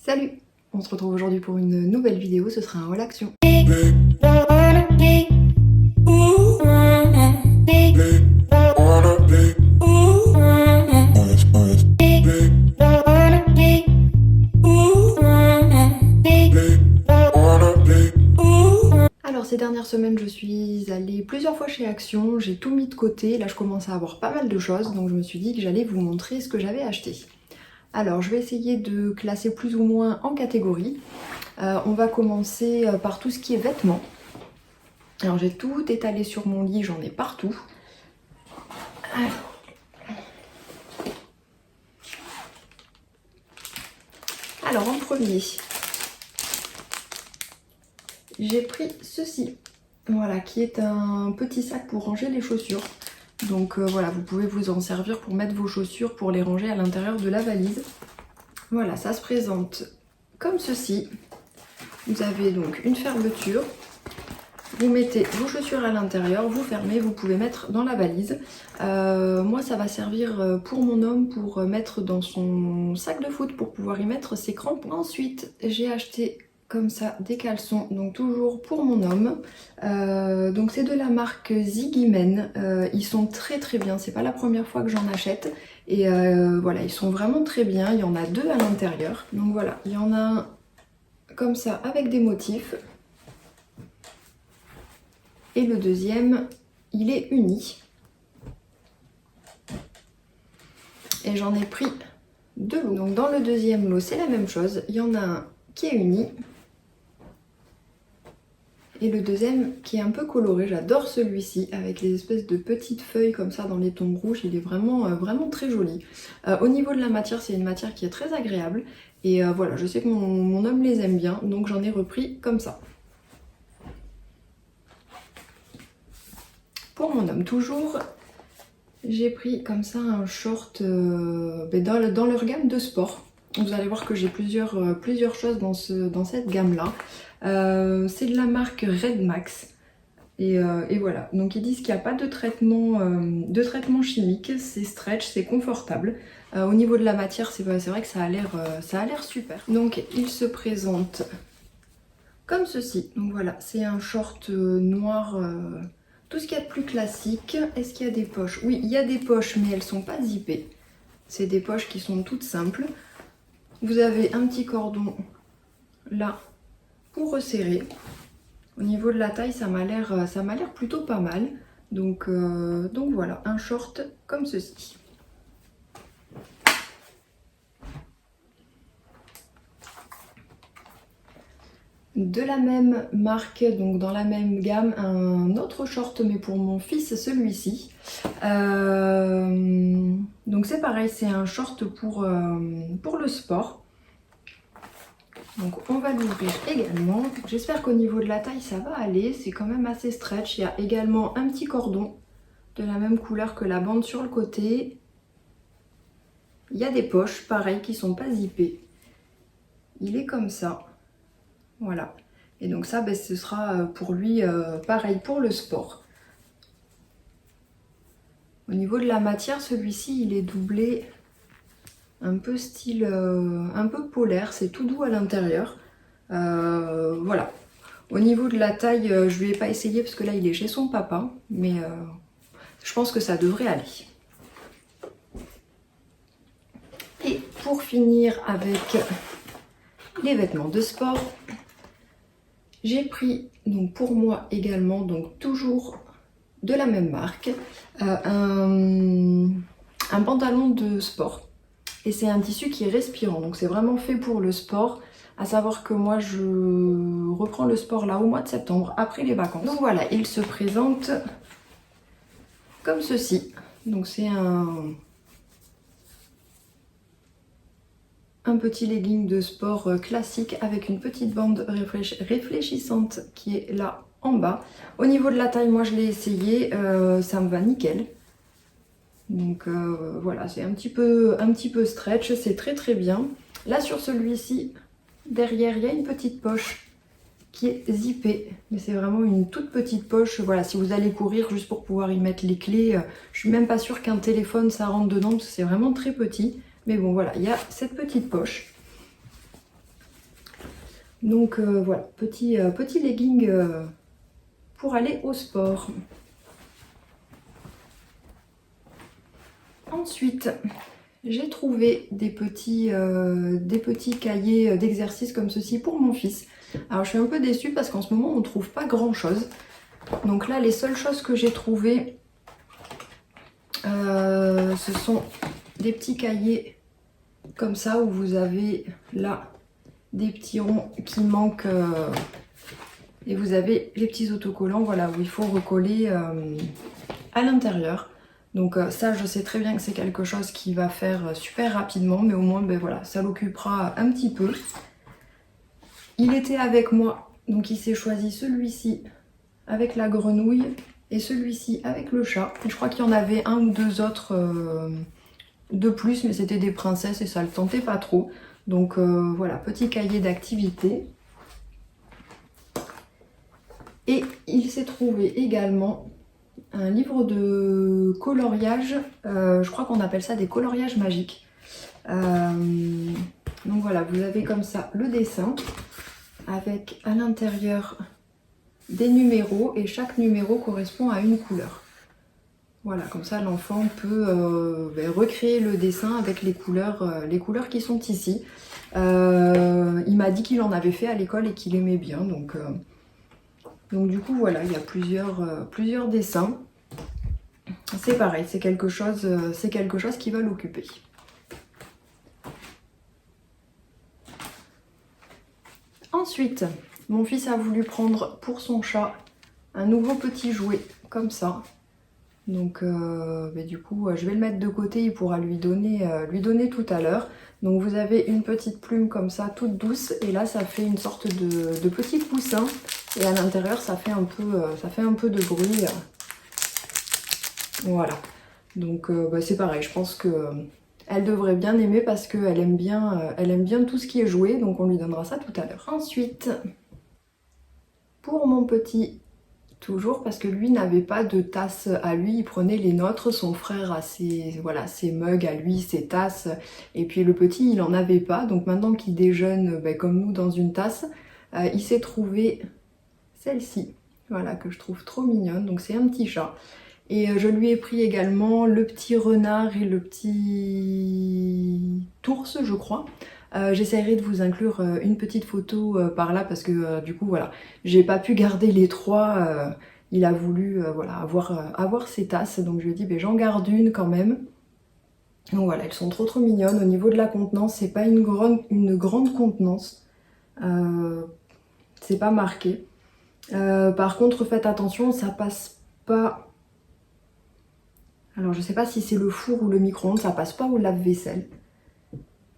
Salut! On se retrouve aujourd'hui pour une nouvelle vidéo, ce sera un haul action. Alors ces dernières semaines je suis allée plusieurs fois chez Action, j'ai tout mis de côté, là je commence à avoir pas mal de choses, donc je me suis dit que j'allais vous montrer ce que j'avais acheté. Alors je vais essayer de classer plus ou moins en catégories. On va commencer par tout ce qui est vêtements. Alors j'ai tout étalé sur mon lit, j'en ai partout. Alors en premier, j'ai pris ceci, voilà, qui est un petit sac pour ranger les chaussures. Donc voilà, vous pouvez vous en servir pour mettre vos chaussures, pour les ranger à l'intérieur de la valise. Voilà, ça se présente comme ceci. Vous avez donc une fermeture. Vous mettez vos chaussures à l'intérieur, vous fermez, vous pouvez mettre dans la valise. Moi, ça va servir pour mon homme, pour mettre dans son sac de foot, pour pouvoir y mettre ses crampons. Ensuite, j'ai acheté comme ça des caleçons, donc toujours pour mon homme. Donc c'est de la marque Ziggymen. Ils sont très très bien, c'est pas la première fois que j'en achète. Et voilà, ils sont vraiment très bien, il y en a deux à l'intérieur. Donc voilà, il y en a un comme ça avec des motifs. Et le deuxième, il est uni. Et j'en ai pris deux lots. Donc dans le deuxième lot, c'est la même chose. Il y en a un qui est uni. Et le deuxième qui est un peu coloré. J'adore celui-ci avec les espèces de petites feuilles comme ça dans les tons rouges. Il est vraiment, vraiment très joli. Au niveau de la matière, c'est une matière qui est très agréable. Et voilà, je sais que mon homme les aime bien. Donc j'en ai repris comme ça. Pour mon homme, toujours, j'ai pris comme ça un short dans leur gamme de sport. Vous allez voir que j'ai plusieurs choses dans cette gamme-là. C'est de la marque Red Max. Et voilà, donc ils disent qu'il n'y a pas de traitement chimique, c'est stretch, c'est confortable. Au niveau de la matière, c'est vrai que ça a l'air super. Donc il se présente comme ceci. Donc voilà, c'est un short noir... Tout ce qu'il y a de plus classique. Est-ce qu'il y a des poches? Oui, il y a des poches, mais elles ne sont pas zippées. C'est des poches qui sont toutes simples. Vous avez un petit cordon là pour resserrer. Au niveau de la taille, ça m'a l'air plutôt pas mal. Donc voilà, un short comme ceci. De la même marque, donc dans la même gamme, un autre short mais pour mon fils, celui-ci. Donc c'est pareil, c'est un short pour le sport. Donc on va l'ouvrir également. J'espère qu'au niveau de la taille ça va aller, c'est quand même assez stretch. Il y a également un petit cordon de la même couleur que la bande sur le côté. Il y a des poches, pareil, qui sont pas zippées. Il est comme ça. Voilà, et donc ça, ce sera pour lui pareil pour le sport. Au niveau de la matière, celui-ci, il est doublé un peu style, un peu polaire, c'est tout doux à l'intérieur. Voilà. Au niveau de la taille, je lui ai pas essayé parce que là, il est chez son papa, mais je pense que ça devrait aller. Et pour finir avec les vêtements de sport, j'ai pris donc pour moi également, donc toujours de la même marque, un pantalon de sport. Et c'est un tissu qui est respirant, donc c'est vraiment fait pour le sport. À savoir que moi je reprends le sport là au mois de septembre, après les vacances. Donc voilà, il se présente comme ceci. Donc c'est un petit legging de sport classique avec une petite bande réfléchissante qui est là en bas. Au niveau de la taille, moi je l'ai essayé, ça me va nickel. Donc voilà, c'est un petit peu stretch, c'est très très bien. Là sur celui-ci, derrière il y a une petite poche qui est zippée, mais c'est vraiment une toute petite poche. Voilà, si vous allez courir juste pour pouvoir y mettre les clés, je suis même pas sûre qu'un téléphone ça rentre dedans parce que c'est vraiment très petit. Mais bon voilà, il y a cette petite poche. Donc voilà, petit legging pour aller au sport. Ensuite, j'ai trouvé des petits cahiers d'exercices comme ceci pour mon fils. Alors je suis un peu déçue parce qu'en ce moment on ne trouve pas grand chose. Donc là les seules choses que j'ai trouvées, ce sont des petits cahiers comme ça où vous avez là des petits ronds qui manquent et vous avez les petits autocollants, voilà, où il faut recoller à l'intérieur. Donc ça, je sais très bien que c'est quelque chose qui va faire super rapidement, mais au moins, ben voilà, ça l'occupera un petit peu. Il était avec moi, donc il s'est choisi celui-ci avec la grenouille et celui-ci avec le chat. Et je crois qu'il y en avait un ou deux autres de plus, mais c'était des princesses et ça le tentait pas trop. Donc voilà, petit cahier d'activité. Et il s'est trouvé également un livre de coloriage, je crois qu'on appelle ça des coloriages magiques. Donc voilà, vous avez comme ça le dessin avec à l'intérieur des numéros et chaque numéro correspond à une couleur. Voilà, comme ça l'enfant peut recréer le dessin avec les couleurs qui sont ici. Il m'a dit qu'il en avait fait à l'école et qu'il aimait bien, donc du coup voilà, il y a plusieurs dessins. C'est pareil, c'est quelque chose qui va l'occuper. Ensuite, mon fils a voulu prendre pour son chat un nouveau petit jouet, comme ça. Donc du coup, je vais le mettre de côté, il pourra lui donner tout à l'heure. Donc vous avez une petite plume comme ça, toute douce, et là ça fait une sorte de petit coussin. Et à l'intérieur, ça fait un peu de bruit. Voilà. Donc c'est pareil, je pense que elle devrait bien aimer parce qu'elle aime bien tout ce qui est jouet, donc on lui donnera ça tout à l'heure. Ensuite, pour mon petit, toujours parce que lui n'avait pas de tasse à lui, il prenait les nôtres, son frère a ses mugs à lui, ses tasses, et puis le petit il en avait pas, donc maintenant qu'il déjeune comme nous dans une tasse, il s'est trouvé celle-ci, voilà, que je trouve trop mignonne, donc c'est un petit chat. Et je lui ai pris également le petit renard et le petit ours, je crois. J'essaierai de vous inclure une petite photo par là parce que du coup voilà, j'ai pas pu garder les trois. Il a voulu avoir ses tasses, donc je lui ai dit j'en garde une quand même. Donc voilà, elles sont trop mignonnes. Au niveau de la contenance, c'est pas une grande contenance. C'est pas marqué. Par contre, faites attention, ça passe pas. Alors je sais pas si c'est le four ou le micro-ondes, ça passe pas au lave-vaisselle.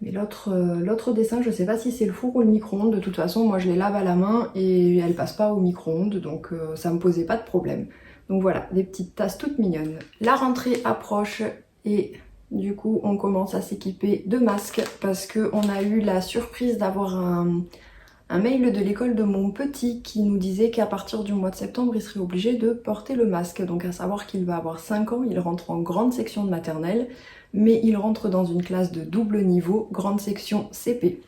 Mais l'autre dessin, je sais pas si c'est le four ou le micro-ondes. De toute façon, moi je les lave à la main et elles passent pas au micro-ondes, donc ça me posait pas de problème. Donc voilà, des petites tasses toutes mignonnes. La rentrée approche et du coup on commence à s'équiper de masques parce qu'on a eu la surprise d'avoir un mail de l'école de mon petit qui nous disait qu'à partir du mois de septembre, il serait obligé de porter le masque. Donc à savoir qu'il va avoir 5 ans, il rentre en grande section de maternelle, mais il rentre dans une classe de double niveau, grande section CP.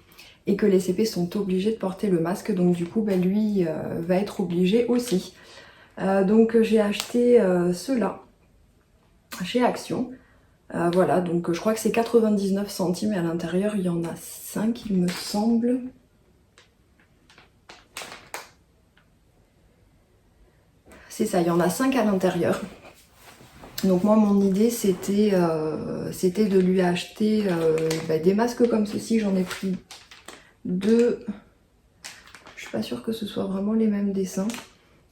Et que les CP sont obligés de porter le masque, donc du coup, lui va être obligé aussi. Donc j'ai acheté ceux-là chez Action. Voilà, donc je crois que c'est 99 centimes et à l'intérieur, il y en a 5, il me semble. C'est ça, il y en a 5 à l'intérieur. Donc moi mon idée c'était de lui acheter des masques comme ceci. J'en ai pris 2. Je suis pas sûre que ce soit vraiment les mêmes dessins.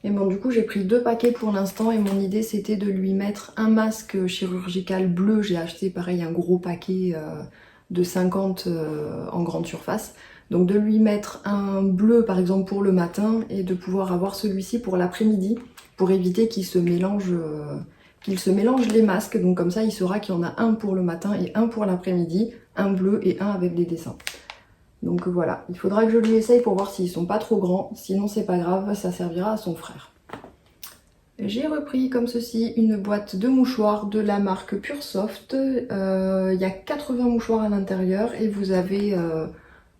Et bon du coup j'ai pris 2 paquets pour l'instant et mon idée c'était de lui mettre un masque chirurgical bleu. J'ai acheté pareil un gros paquet de 50 en grande surface. Donc de lui mettre un bleu par exemple pour le matin et de pouvoir avoir celui-ci pour l'après-midi pour éviter qu'il se mélange les masques. Donc comme ça il saura qu'il y en a un pour le matin et un pour l'après-midi, un bleu et un avec des dessins. Donc voilà, il faudra que je lui essaye pour voir s'ils sont pas trop grands, sinon c'est pas grave, ça servira à son frère. J'ai repris comme ceci une boîte de mouchoirs de la marque Pure Soft. Il y a 80 mouchoirs à l'intérieur et vous avez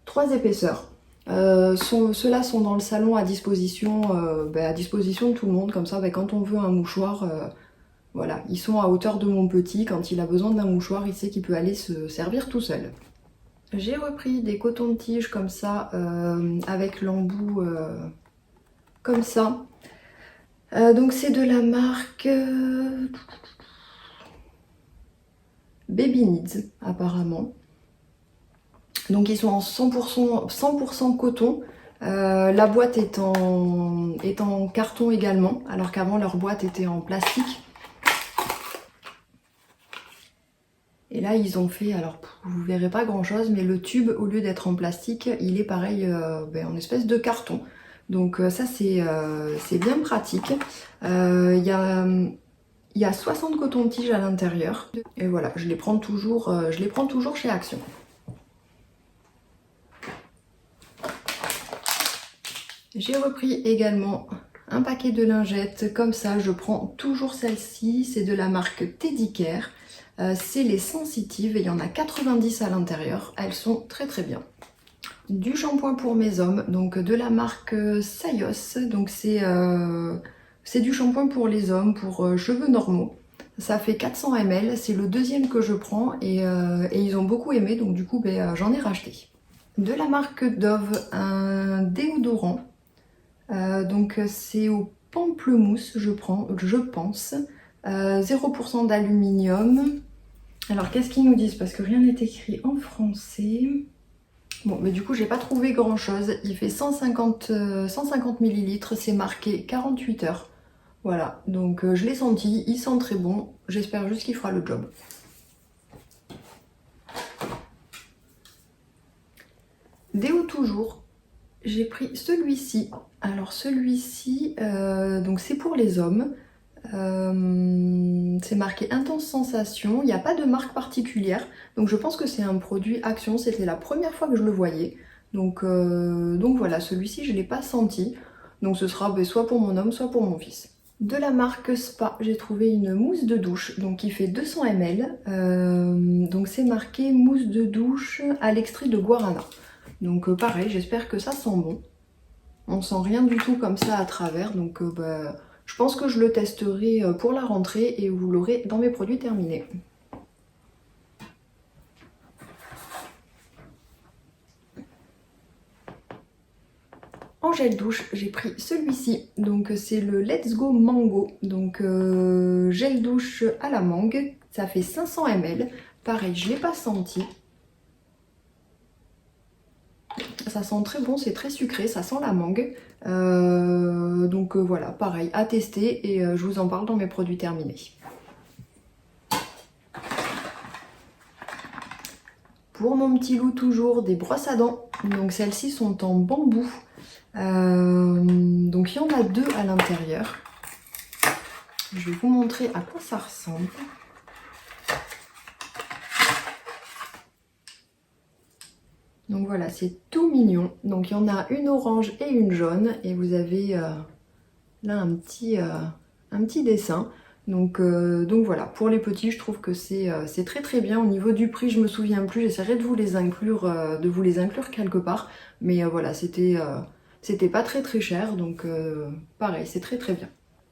3 épaisseurs. Ceux-là sont dans le salon à disposition de tout le monde. Comme ça, quand on veut un mouchoir, voilà, ils sont à hauteur de mon petit. Quand il a besoin d'un mouchoir, il sait qu'il peut aller se servir tout seul. J'ai repris des cotons de tige comme ça, avec l'embout comme ça. Donc c'est de la marque Baby Needs apparemment. Donc ils sont en 100% coton. La boîte est en carton également, alors qu'avant leur boîte était en plastique. Et là ils ont fait, alors vous verrez pas grand chose, mais le tube au lieu d'être en plastique, il est pareil en espèce de carton. Donc ça c'est bien pratique. Il y a 60 cotons de tige à l'intérieur. Et voilà, je les prends toujours chez Action. J'ai repris également un paquet de lingettes, comme ça je prends toujours celle-ci, c'est de la marque Teddy Care. C'est les sensitives et il y en a 90 à l'intérieur, elles sont très très bien. Du shampoing pour mes hommes, donc de la marque Sayos, donc c'est du shampoing pour les hommes, pour cheveux normaux. Ça fait 400 ml, c'est le deuxième que je prends et ils ont beaucoup aimé, donc du coup j'en ai racheté. De la marque Dove, un déodorant. Donc c'est au pamplemousse, je pense. 0% d'aluminium. Alors qu'est-ce qu'ils nous disent? Parce que rien n'est écrit en français. Bon, mais du coup j'ai pas trouvé grand chose. Il fait 150 ml, c'est marqué 48 heures. Voilà, donc je l'ai senti, il sent très bon. J'espère juste qu'il fera le job. Déo toujours. J'ai pris celui-ci. Alors celui-ci, donc c'est pour les hommes. C'est marqué Intense Sensation. Il n'y a pas de marque particulière. Donc je pense que c'est un produit Action. C'était la première fois que je le voyais. Donc voilà, celui-ci je ne l'ai pas senti. Donc ce sera soit pour mon homme, soit pour mon fils. De la marque Spa, j'ai trouvé une mousse de douche, donc qui fait 200 ml. Donc c'est marqué mousse de douche à l'extrait de guarana. Donc pareil, j'espère que ça sent bon. On sent rien du tout comme ça à travers, donc je pense que je le testerai pour la rentrée et vous l'aurez dans mes produits terminés. En gel douche, j'ai pris celui-ci, donc c'est le Let's Go Mango, donc gel douche à la mangue, ça fait 500 ml. Pareil, je ne l'ai pas senti. Ça sent très bon, c'est très sucré, ça sent la mangue. Donc voilà, pareil, à tester et je vous en parle dans mes produits terminés. Pour mon petit loup, toujours des brosses à dents. Donc celles-ci sont en bambou. Donc il y en a 2 à l'intérieur. Je vais vous montrer à quoi ça ressemble. Donc voilà, c'est tout mignon. Donc il y en a une orange et une jaune. Et vous avez là un petit dessin. Donc voilà, pour les petits, je trouve que c'est très très bien. Au niveau du prix, je me souviens plus. J'essaierai de vous les inclure quelque part. Mais voilà, c'était pas très très cher. Donc pareil, c'est très très bien.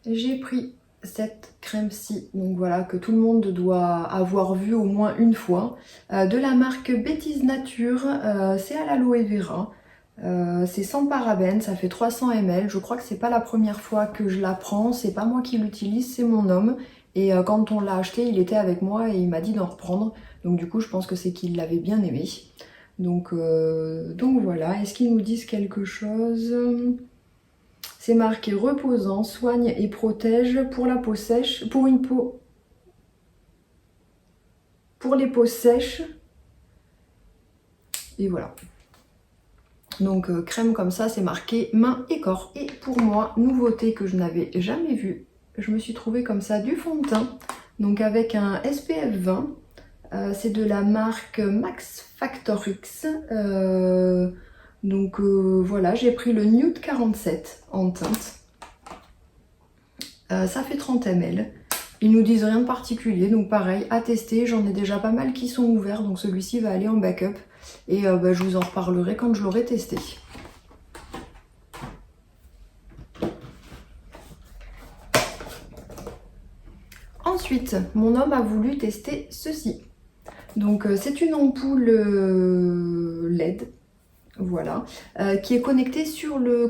J'ai pris cette crème-ci, donc voilà, que tout le monde doit avoir vu au moins une fois, de la marque Bêtise Nature, c'est à l'aloe vera, c'est sans parabènes, ça fait 300 ml, je crois que c'est pas la première fois que je la prends, c'est pas moi qui l'utilise, c'est mon homme, et quand on l'a acheté, il était avec moi et il m'a dit d'en reprendre, donc du coup je pense que c'est qu'il l'avait bien aimé. Donc voilà, est-ce qu'ils nous disent quelque chose ? C'est marqué reposant, soigne et protège pour la peau sèche, pour les peaux sèches. Et voilà. Donc crème comme ça, c'est marqué main et corps. Et pour moi, nouveauté que je n'avais jamais vue, je me suis trouvé comme ça du fond de teint. Donc avec un SPF 20. C'est de la marque Max Factor X. Donc voilà, j'ai pris le Nude 47 en teinte. Ça fait 30 ml. Ils nous disent rien de particulier, donc pareil, à tester. J'en ai déjà pas mal qui sont ouverts, donc celui-ci va aller en backup. Et je vous en reparlerai quand je l'aurai testé. Ensuite, mon homme a voulu tester ceci. Donc c'est une ampoule LED, voilà, qui est connectée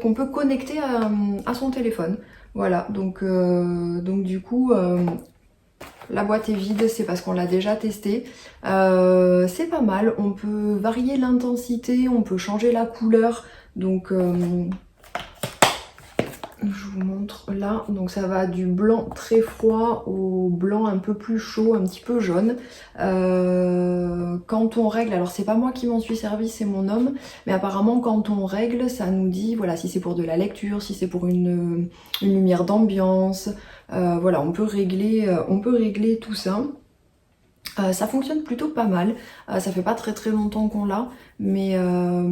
qu'on peut connecter à son téléphone. Voilà, donc du coup, la boîte est vide, c'est parce qu'on l'a déjà testé. C'est pas mal, on peut varier l'intensité, on peut changer la couleur. Donc je vous montre là, donc ça va du blanc très froid au blanc un peu plus chaud, un petit peu jaune. Quand on règle, alors c'est pas moi qui m'en suis servi, c'est mon homme, mais apparemment quand on règle, ça nous dit voilà si c'est pour de la lecture, si c'est pour une lumière d'ambiance, voilà, on peut régler tout ça. Ça fonctionne plutôt pas mal, ça fait pas très longtemps qu'on l'a, mais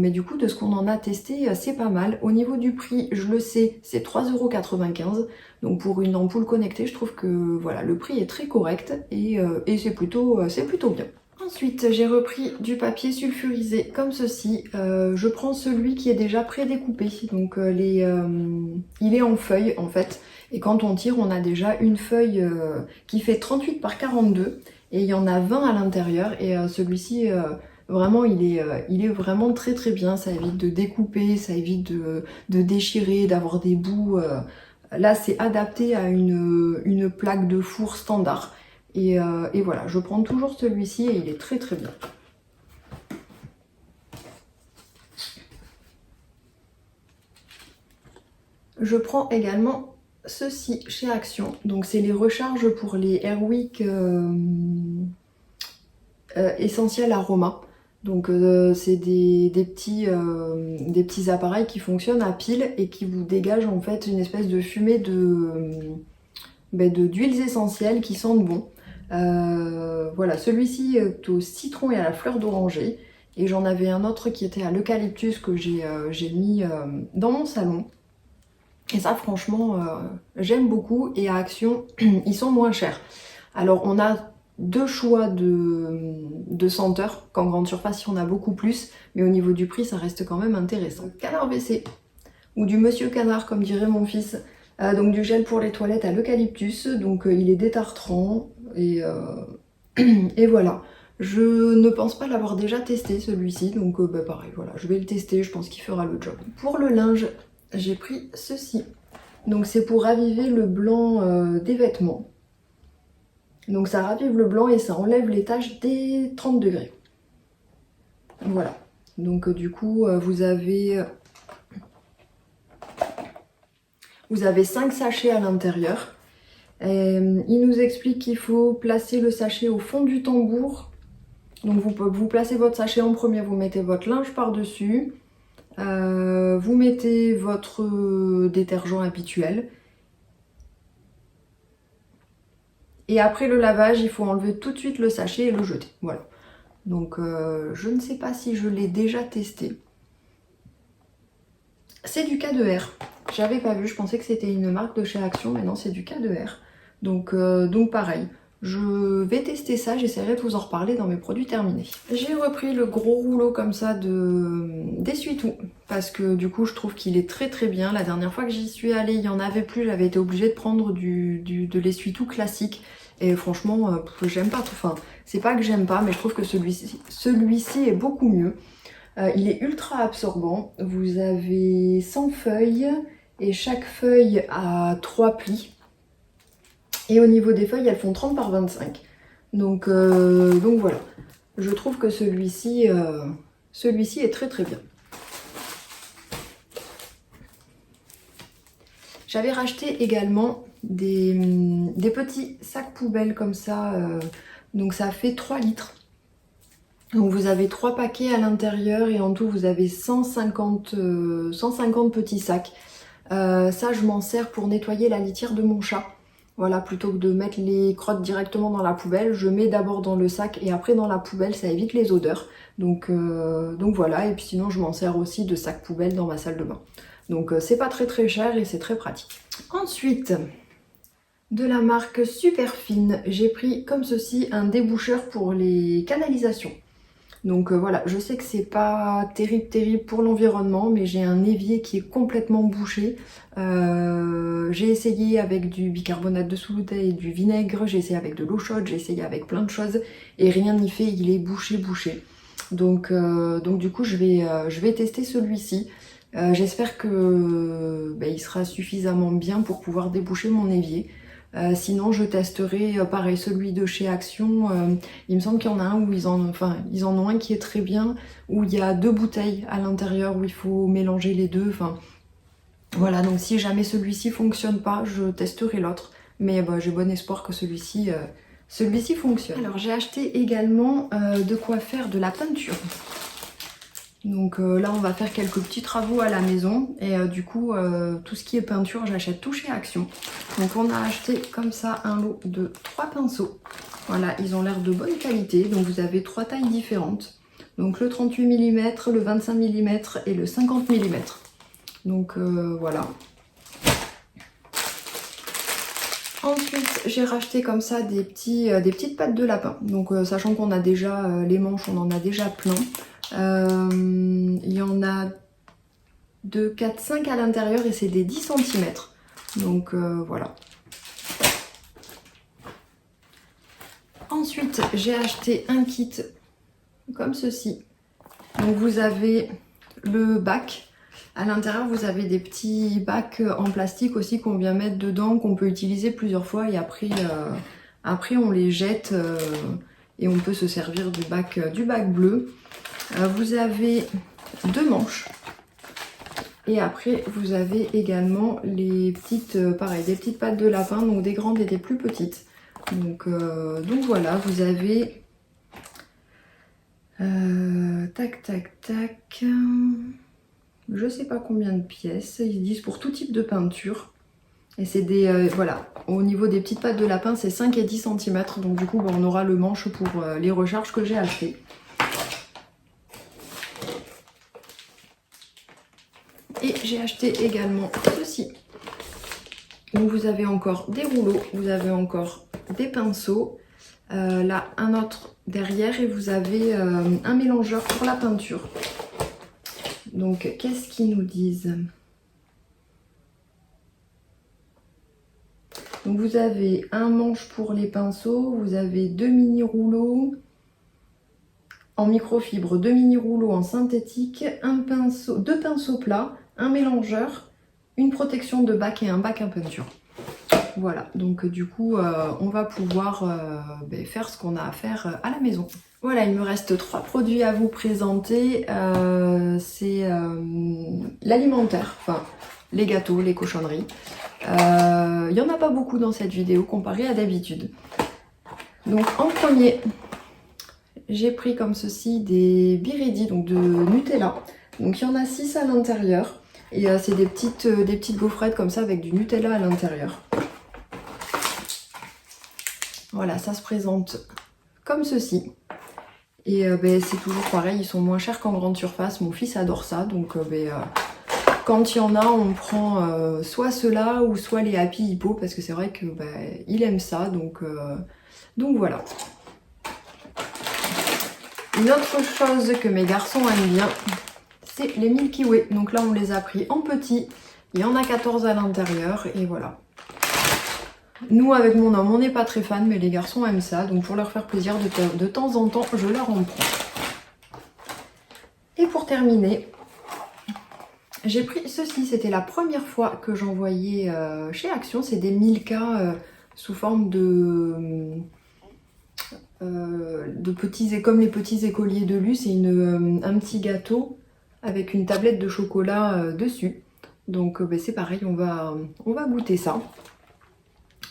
du coup de ce qu'on en a testé, c'est pas mal. Au niveau du prix, je le sais, c'est 3,95 €, donc pour une ampoule connectée, je trouve que voilà, le prix est très correct et c'est plutôt bien. Ensuite, j'ai repris du papier sulfurisé comme ceci. Je prends celui qui est déjà prédécoupé, donc il est en feuille en fait, et quand on tire, on a déjà une feuille qui fait 38 par 42. Et il y en a 20 à l'intérieur et celui-ci vraiment il est vraiment très bien, ça évite de découper, ça évite de déchirer, d'avoir des bouts. Là c'est adapté à une plaque de four standard et voilà, je prends toujours celui-ci et il est très bien. Je prends également ceci chez Action, donc c'est les recharges pour les Airwick Essentiel Aroma. Donc c'est des petits appareils qui fonctionnent à pile et qui vous dégagent en fait une espèce de fumée d'huiles essentielles qui sentent bon. Voilà, celui-ci est au citron et à la fleur d'oranger, et j'en avais un autre qui était à l'eucalyptus que j'ai mis dans mon salon. Et ça franchement j'aime beaucoup, et à Action ils sont moins chers. Alors on a deux choix de senteurs qu'en grande surface il y en a beaucoup plus, mais au niveau du prix ça reste quand même intéressant. Canard WC ou du Monsieur Canard comme dirait mon fils, donc du gel pour les toilettes à l'eucalyptus, donc il est détartrant et voilà. Je ne pense pas l'avoir déjà testé celui-ci, donc pareil, voilà, je vais le tester, je pense qu'il fera le job. Pour le linge, j'ai pris ceci. Donc c'est pour raviver le blanc des vêtements. Donc ça ravive le blanc et ça enlève les taches dès 30 degrés. Voilà. Donc du coup vous avez 5 sachets à l'intérieur. Il nous explique qu'il faut placer le sachet au fond du tambour. Donc vous placez votre sachet en premier, vous mettez votre linge par-dessus. Vous mettez votre détergent habituel. Et après le lavage, il faut enlever tout de suite le sachet et le jeter. Voilà. Donc je ne sais pas si je l'ai déjà testé. C'est du K2R. J'avais pas vu, je pensais que c'était une marque de chez Action, mais non, c'est du K2R. Donc pareil. Je vais tester ça, j'essaierai de vous en reparler dans mes produits terminés. J'ai repris le gros rouleau comme ça d'essuie-tout, parce que du coup je trouve qu'il est très bien. La dernière fois que j'y suis allée, il n'y en avait plus, j'avais été obligée de prendre de l'essuie-tout classique. Et franchement, j'aime pas, enfin c'est pas que j'aime pas, mais je trouve que celui-ci est beaucoup mieux. Il est ultra absorbant, vous avez 100 feuilles et chaque feuille a 3 plis. Et au niveau des feuilles, elles font 30 par 25. Donc voilà. Je trouve que celui-ci est très bien. J'avais racheté également des petits sacs poubelles comme ça. Donc ça fait 3 litres. Donc vous avez 3 paquets à l'intérieur et en tout vous avez 150 petits sacs. Ça je m'en sers pour nettoyer la litière de mon chat. Voilà, plutôt que de mettre les crottes directement dans la poubelle, je mets d'abord dans le sac et après dans la poubelle, ça évite les odeurs. Donc voilà, et puis sinon je m'en sers aussi de sac poubelle dans ma salle de bain. Donc c'est pas très cher et c'est très pratique. Ensuite, de la marque Superfine, j'ai pris comme ceci un déboucheur pour les canalisations. Donc voilà, je sais que c'est pas terrible pour l'environnement, mais j'ai un évier qui est complètement bouché. J'ai essayé avec du bicarbonate de soude et du vinaigre, j'ai essayé avec de l'eau chaude, j'ai essayé avec plein de choses et rien n'y fait, il est bouché. Donc du coup je vais tester celui-ci. J'espère que il sera suffisamment bien pour pouvoir déboucher mon évier. Sinon je testerai pareil celui de chez Action. Il me semble qu'il y en a un où ils en ont un qui est très bien, où il y a 2 bouteilles à l'intérieur, où il faut mélanger les deux. Enfin voilà, donc si jamais celui-ci fonctionne pas, je testerai l'autre. Mais j'ai bon espoir que celui-ci fonctionne. Alors j'ai acheté également de quoi faire de la peinture. Donc là on va faire quelques petits travaux à la maison et du coup tout ce qui est peinture j'achète tout chez Action. Donc on a acheté comme ça un lot de 3 pinceaux. Voilà, ils ont l'air de bonne qualité, donc vous avez 3 tailles différentes. Donc le 38 mm, le 25 mm et le 50 mm. Donc voilà. Ensuite j'ai racheté comme ça des petites pattes de lapin. Donc sachant qu'on a déjà les manches, on en a déjà plein. Il y en a de 4-5 à l'intérieur et c'est des 10 cm. Donc voilà. Ensuite, j'ai acheté un kit comme ceci. Donc vous avez le bac. À l'intérieur, vous avez des petits bacs en plastique aussi qu'on vient mettre dedans, qu'on peut utiliser plusieurs fois et après on les jette et on peut se servir du bac bleu. Vous avez 2 manches et après vous avez également les petites, pareil, des petites pattes de lapin, donc des grandes et des plus petites. Donc voilà, vous avez tac, je sais pas combien de pièces, ils disent pour tout type de peinture. Et c'est des, voilà, au niveau des petites pattes de lapin, c'est 5 et 10 cm, donc du coup on aura le manche pour les recharges que j'ai achetées. Et j'ai acheté également ceci. Donc vous avez encore des rouleaux, vous avez encore des pinceaux. Là, un autre derrière et vous avez un mélangeur pour la peinture. Donc, qu'est-ce qu'ils nous disent? Donc vous avez un manche pour les pinceaux, vous avez 2 mini rouleaux en microfibre, 2 mini rouleaux en synthétique, 2 pinceaux plats, un mélangeur, une protection de bac et un bac à peinture. Voilà, donc du coup on va pouvoir faire ce qu'on a à faire à la maison. Voilà, il me reste 3 produits à vous présenter. C'est l'alimentaire, enfin les gâteaux, les cochonneries. Il n'y en a pas beaucoup dans cette vidéo comparé à d'habitude. Donc en premier, j'ai pris comme ceci des Biredi, donc de Nutella. Donc il y en a 6 à l'intérieur. Et c'est des petites gaufrettes comme ça avec du Nutella à l'intérieur. Voilà, ça se présente comme ceci. Et c'est toujours pareil, ils sont moins chers qu'en grande surface. Mon fils adore ça, donc quand il y en a, on prend soit ceux-là ou soit les Happy Hippo, parce que c'est vrai que il aime ça, donc voilà. Une autre chose que mes garçons aiment bien, c'est les Milky Way. Donc là, on les a pris en petit. Il y en a 14 à l'intérieur, et voilà. Nous, avec mon homme, on n'est pas très fan, mais les garçons aiment ça. Donc pour leur faire plaisir, de temps en temps, je leur en prends. Et pour terminer, j'ai pris ceci. C'était la première fois que j'en voyais chez Action. C'est des Milka sous forme de petits, comme les petits écoliers de Lu. C'est un petit gâteau avec une tablette de chocolat dessus. Donc c'est pareil, on va goûter ça.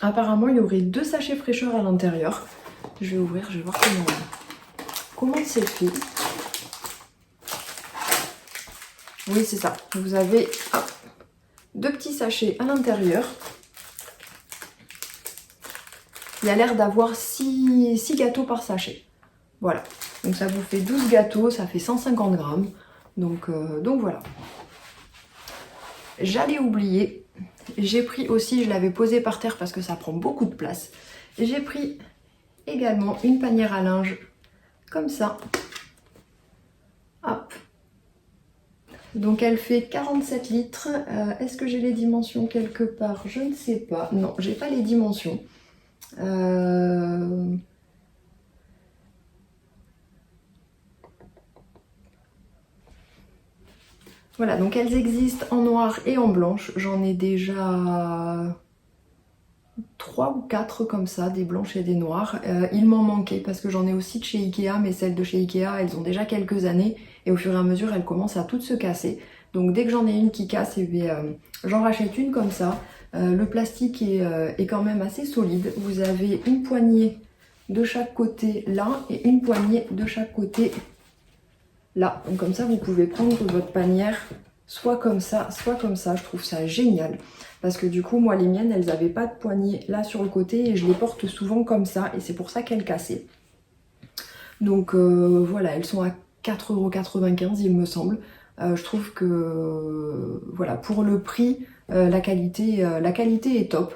Apparemment, il y aurait 2 sachets fraîcheur à l'intérieur. Je vais ouvrir, je vais voir comment c'est fait. Oui, c'est ça. Vous avez 2 petits sachets à l'intérieur. Il y a l'air d'avoir 6 gâteaux par sachet. Voilà. Donc ça vous fait 12 gâteaux, ça fait 150 grammes. Donc voilà. J'allais oublier. J'ai pris aussi, je l'avais posé par terre parce que ça prend beaucoup de place. J'ai pris également une panière à linge, comme ça. Donc elle fait 47 litres. Est-ce que j'ai les dimensions quelque part? Je ne sais pas. Non, j'ai pas les dimensions. Voilà, donc elles existent en noir et en blanche. J'en ai déjà 3 ou 4 comme ça, des blanches et des noires. Il m'en manquait parce que j'en ai aussi de chez Ikea, mais celles de chez Ikea, elles ont déjà quelques années et au fur et à mesure, elles commencent à toutes se casser. Donc dès que j'en ai une qui casse, j'en rachète une comme ça. Le plastique est quand même assez solide. Vous avez une poignée de chaque côté là et une poignée de chaque côté là. Donc comme ça, vous pouvez prendre votre panière soit comme ça, soit comme ça. Je trouve ça génial. Parce que du coup, moi, les miennes, elles n'avaient pas de poignée là sur le côté et je les porte souvent comme ça. Et c'est pour ça qu'elles cassaient. Donc voilà, elles sont à 4,95 € il me semble. Je trouve que voilà, pour le prix, la qualité est top.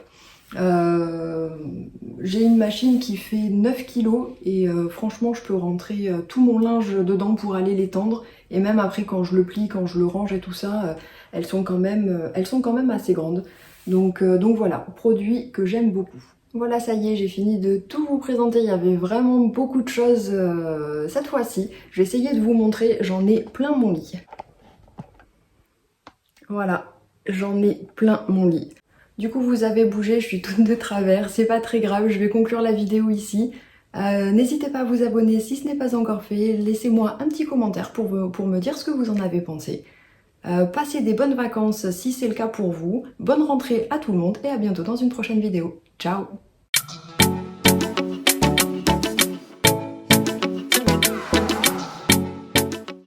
J'ai une machine qui fait 9 kg et franchement je peux rentrer tout mon linge dedans pour aller l'étendre et même après quand je le plie, quand je le range et tout ça, elles sont quand même assez grandes. Donc voilà, produit que j'aime beaucoup. Voilà, ça y est, j'ai fini de tout vous présenter. Il y avait vraiment beaucoup de choses cette fois-ci. Je vais essayer de vous montrer, j'en ai plein mon lit. Voilà, j'en ai plein mon lit. Du coup, vous avez bougé, je suis toute de travers, c'est pas très grave, je vais conclure la vidéo ici. N'hésitez pas à vous abonner si ce n'est pas encore fait, laissez-moi un petit commentaire pour me dire ce que vous en avez pensé. Passez des bonnes vacances si c'est le cas pour vous, bonne rentrée à tout le monde et à bientôt dans une prochaine vidéo. Ciao!